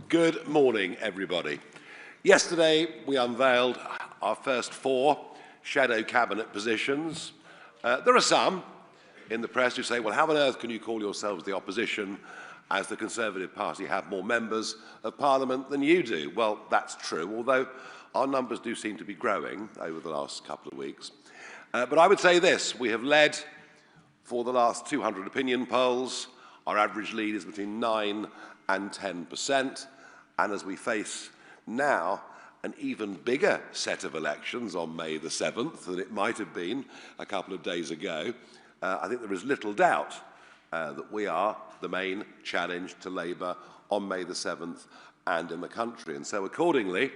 Good morning, everybody. Yesterday, we unveiled our first 4 shadow cabinet positions. There are some in the press who say, well, how on earth can you call yourselves the opposition as the Conservative Party have more members of Parliament than you do? Well, that's true, although our numbers do seem to be growing over the last couple of weeks. But I would say this, we have led for the last 200 opinion polls. Our average lead is between 9 and 10%. And as we face now an even bigger set of elections on May the 7th than it might have been a couple of days ago, I think there is little doubt that we are the main challenge to Labour on May the 7th and in the country. And so accordingly,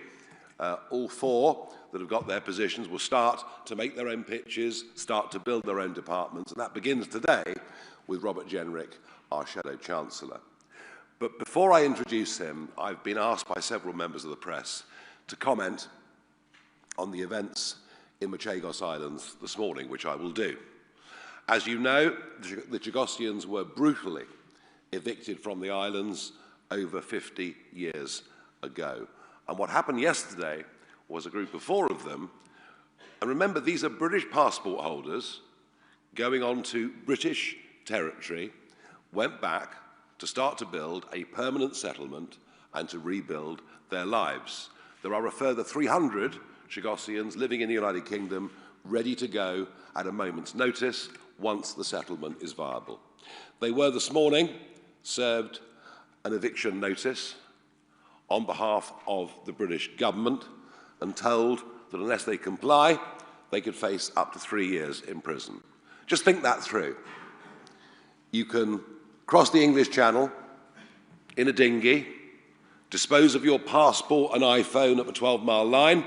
all 4 that have got their positions will start to make their own pitches, start to build their own departments, and that begins today with Robert Genrich, our Shadow Chancellor. But before I introduce him, I've been asked by several members of the press to comment on the events in the Chagos Islands this morning, which I will do. As you know, the Chagosians were brutally evicted from the islands over 50 years ago. And what happened yesterday was a group of 4 of them, and remember, these are British passport holders going on to British territory, went back to start to build a permanent settlement and to rebuild their lives. There are a further 300 Chagosians living in the United Kingdom ready to go at a moment's notice once the settlement is viable. They were this morning served an eviction notice on behalf of the British government and told that unless they comply, they could face up to 3 years in prison. Just think that through. You can cross the English Channel in a dinghy, dispose of your passport and iPhone at the 12-mile line,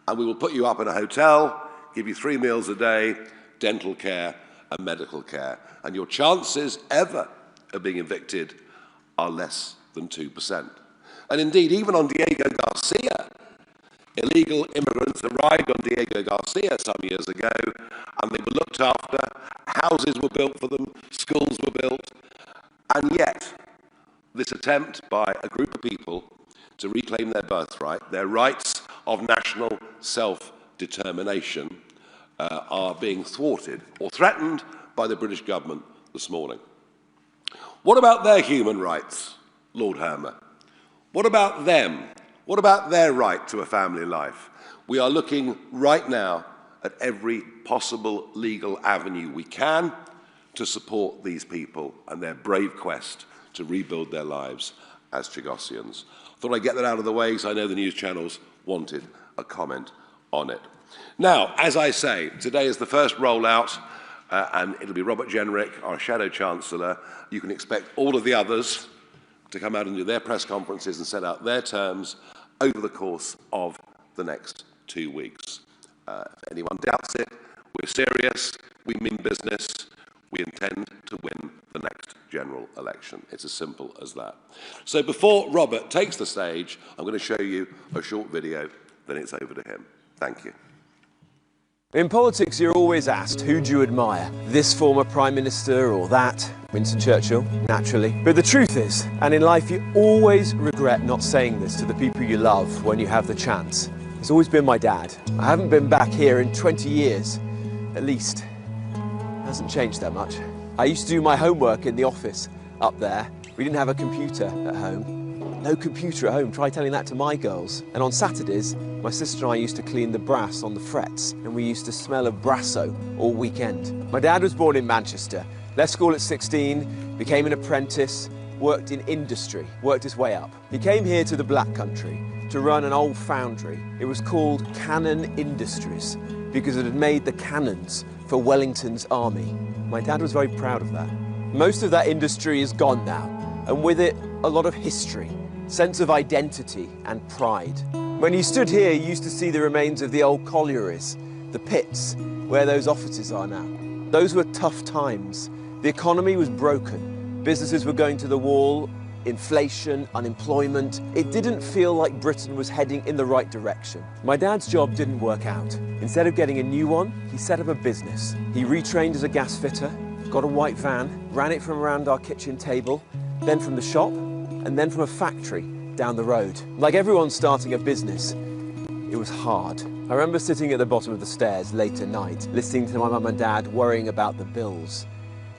and we will put you up in a hotel, give you 3 meals a day, dental care and medical care. And your chances ever of being evicted are less than 2%. And indeed, even on Diego Garcia, illegal immigrants arrived on Diego Garcia some years ago, and they were looked after, houses were built for them, schools were built. And yet, this attempt by a group of people to reclaim their birthright, their rights of national self-determination, are being thwarted or threatened by the British government this morning. What about their human rights, Lord Hermer? What about them? What about their right to a family life? We are looking right now at every possible legal avenue we can to support these people and their brave quest to rebuild their lives as Chagosians. Thought I'd get that out of the way because I know the news channels wanted a comment on it. Now, as I say, today is the first rollout, and it'll be Robert Genrich, our Shadow Chancellor. You can expect all of the others to come out and do their press conferences and set out their terms over the course of the next 2 weeks. If anyone doubts it, we're serious, we mean business, we intend to win the next general election. It's as simple as that. So before Robert takes the stage, I'm going to show you a short video, then it's over to him. Thank you. In politics, you're always asked, who do you admire? This former Prime Minister or that? Winston Churchill, naturally. But the truth is, and in life you always regret not saying this to the people you love when you have the chance. It's always been my dad. I haven't been back here in 20 years, at least. Hasn't changed that much. I used to do my homework in the office up there. We didn't have a computer at home. No computer at home, try telling that to my girls. And on Saturdays, my sister and I used to clean the brass on the frets, and we used to smell of brasso all weekend. My dad was born in Manchester, left school at 16, became an apprentice, worked in industry, worked his way up. He came here to the Black Country to run an old foundry. It was called Cannon Industries because it had made the cannons for Wellington's army. My dad was very proud of that. Most of that industry is gone now, and with it, a lot of history, sense of identity and pride. When you stood here, you used to see the remains of the old collieries, the pits, where those offices are now. Those were tough times. The economy was broken. Businesses were going to the wall, inflation, unemployment. It didn't feel like Britain was heading in the right direction. My dad's job didn't work out. Instead of getting a new one, he set up a business. He retrained as a gas fitter, got a white van, ran it from around our kitchen table, then from the shop, and then from a factory down the road. Like everyone starting a business, it was hard. I remember sitting at the bottom of the stairs late at night, listening to my mum and dad worrying about the bills,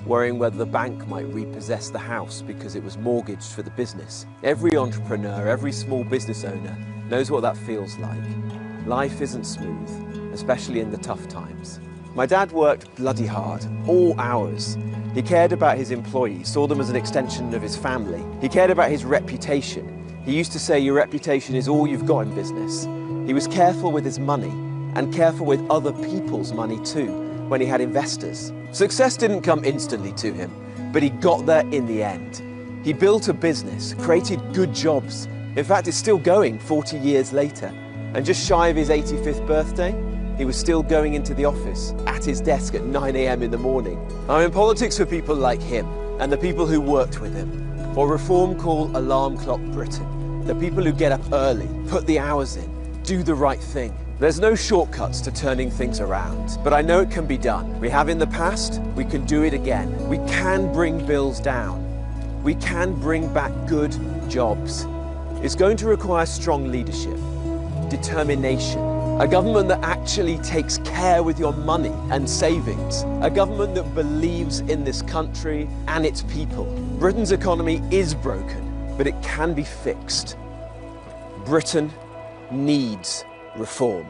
worrying whether the bank might repossess the house because it was mortgaged for the business. Every entrepreneur, every small business owner knows what that feels like. Life isn't smooth, especially in the tough times. My dad worked bloody hard, all hours. He cared about his employees, saw them as an extension of his family. He cared about his reputation. He used to say, your reputation is all you've got in business. He was careful with his money and careful with other people's money too when he had investors. Success didn't come instantly to him, but he got there in the end. He built a business, created good jobs. In fact, it's still going 40 years later. And just shy of his 85th birthday, he was still going into the office at his desk at 9 a.m. in the morning. I'm in politics for people like him and the people who worked with him. What Reform call alarm clock Britain. The people who get up early, put the hours in, do the right thing. There's no shortcuts to turning things around, but I know it can be done. We have in the past, we can do it again. We can bring bills down. We can bring back good jobs. It's going to require strong leadership, determination, a government that actually takes care with your money and savings, a government that believes in this country and its people. Britain's economy is broken, but it can be fixed. Britain needs reform.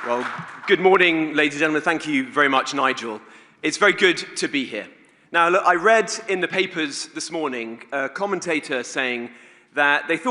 Well, good morning, ladies and gentlemen. Thank you very much, Nigel. It's very good to be here. Now, look, I read in the papers this morning a commentator saying that they thought